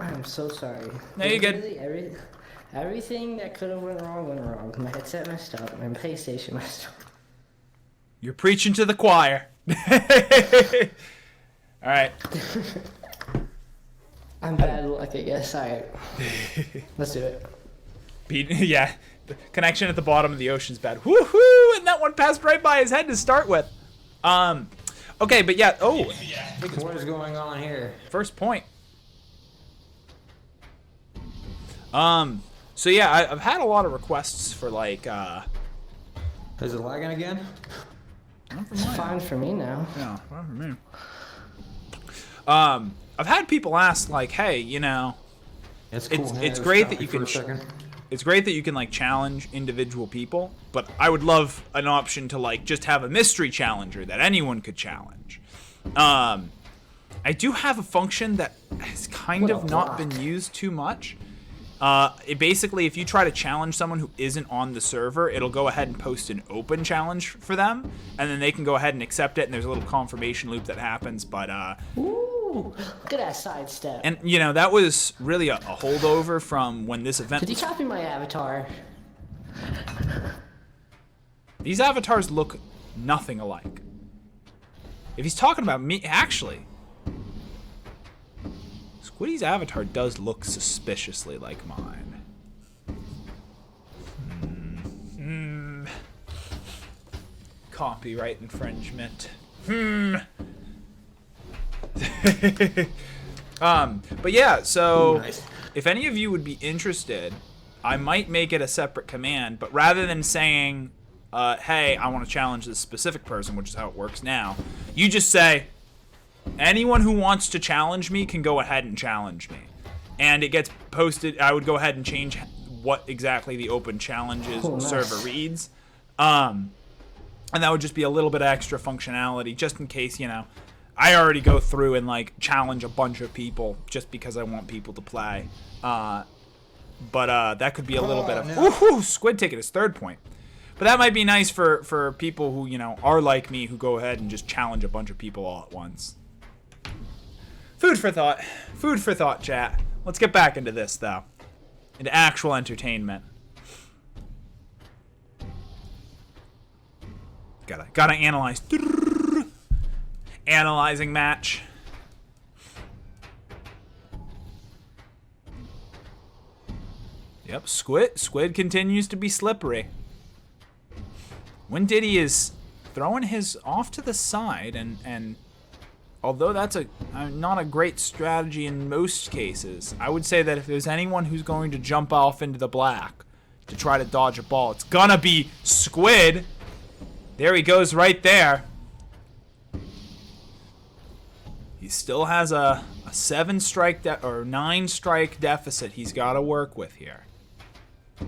I'm so sorry. No, you're good. Everything that could have went wrong. My headset messed up. My PlayStation messed up. You're preaching to the choir. All right. I'm bad luck, I guess. All right. Let's do it. Yeah. The connection at the bottom of the ocean's bad. Woohoo! And that one passed right by his head to start with. Okay, but yeah. Oh. What is going on here? First point. So yeah, I've had a lot of requests for like. Is it lagging again? It's fine for me now. Yeah, fine for me. I've had people ask like, hey, you know, It's cool. it's great that you can. It's great that you can like challenge individual people, but I would love an option to like just have a mystery challenger that anyone could challenge. I do have a function that has kind of not been used too much. It basically, if you try to challenge someone who isn't on the server, it'll go ahead and post an open challenge for them, and then they can go ahead and accept it, and there's a little confirmation loop that happens, but Ooh, look at that sidestep. and you know, that was really a holdover from when this event Did you copy my avatar? These avatars look nothing alike. If he's talking about me, actually, Squiddy's avatar does look suspiciously like mine. Copyright infringement. But yeah, so Nice. if any of you would be interested, I might make it a separate command, but rather than saying, hey, I want to challenge this specific person, which is how it works now, you just say, anyone who wants to challenge me can go ahead and challenge me. And it gets posted. I would go ahead and change what exactly the open challenges server reads. And that would just be a little bit of extra functionality just in case, you know, I already go through and like challenge a bunch of people just because I want people to play. But that could be a little bit of... Ooh, Squid taking his third point. But that might be nice for people who, you know, are like me, who go ahead and just challenge a bunch of people all at once. Food for thought. Food for thought, chat. Let's get back into this, though. Into actual entertainment. Gotta analyze. Analyzing match. Yep, Squid continues to be slippery. Windiddy is throwing his off to the side, and although that's not a great strategy in most cases, I would say that if there's anyone who's going to jump off into the black to try to dodge a ball, it's gonna be Squid. There he goes right there. He still has a 7-strike or 9-strike deficit he's got to work with here.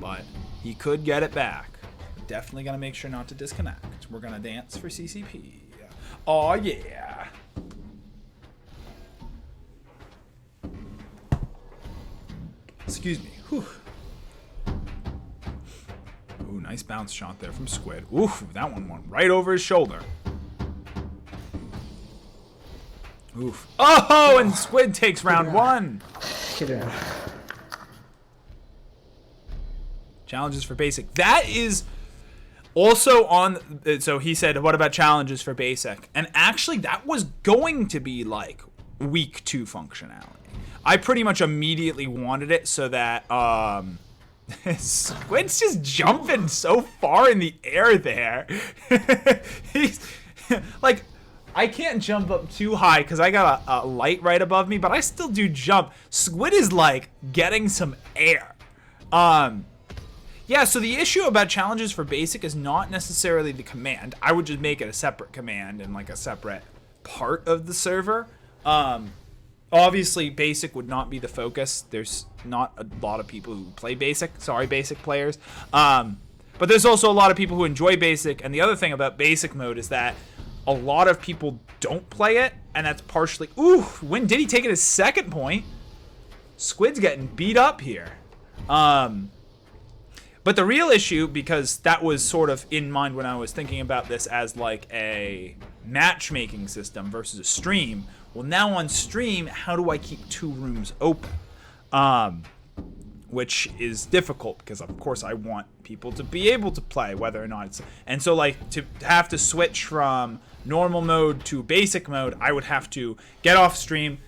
But he could get it back. Definitely gonna make sure not to disconnect. We're gonna dance for CCP. Oh yeah. Excuse me. Whew. Ooh, nice bounce shot there from Squid. Oof, that one went right over his shoulder. Oof. Oh, and Squid takes round one. Get around. Challenges for basic. That is also on. So he said, what about challenges for basic? And actually, that was going to be like week 2 functionality. I pretty much immediately wanted it so that Squid's just jumping so far in the air there. He's like, I can't jump up too high because I got a light right above me, but I still do jump. Squid is like getting some air. Yeah, so the issue about challenges for basic is not necessarily the command. I would just make it a separate command and like a separate part of the server. Obviously, basic would not be the focus. There's not a lot of people who play basic. Sorry, basic players. But there's also a lot of people who enjoy basic. And the other thing about basic mode is that a lot of people don't play it. And that's partially... Ooh, windiddy taking his second point. Squid's getting beat up here. But the real issue, because that was sort of in mind when I was thinking about this as like a matchmaking system versus a stream. Well, now on stream, how do I keep 2 rooms open? which is difficult because of course I want people to be able to play whether or not it's, and so like to have to switch from normal mode to basic mode, I would have to get off stream,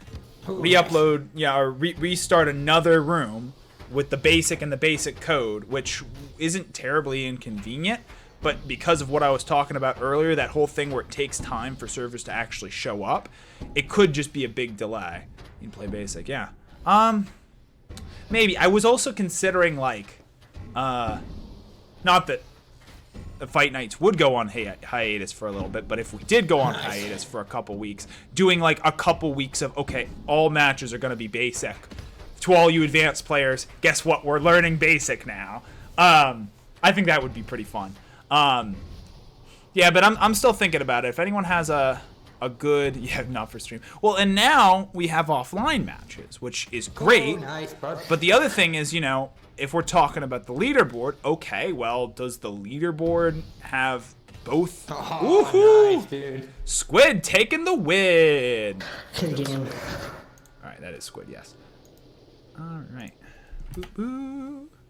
re-upload, or restart another room with the basic and the basic code, which isn't terribly inconvenient, but because of what I was talking about earlier, that whole thing where it takes time for servers to actually show up, it could just be a big delay. You can play basic, yeah. Maybe. I was also considering, like, not that the Fight Nights would go on hiatus for a little bit, but if we did go on hiatus for a couple weeks, doing, like, a couple weeks of, okay, all matches are going to be basic. To all you advanced players, guess what? We're learning basic now. I think that would be pretty fun. Yeah, but I'm still thinking about it. If anyone has a good, not for stream. Well, and now we have offline matches, which is great. Oh, nice, bud. But the other thing is, if we're talking about the leaderboard, okay, well, does the leaderboard have both? Oh, Woohoo! nice, dude. Squid taking the win. Good game. All right, that is Squid, yes. All right. Boo-boo.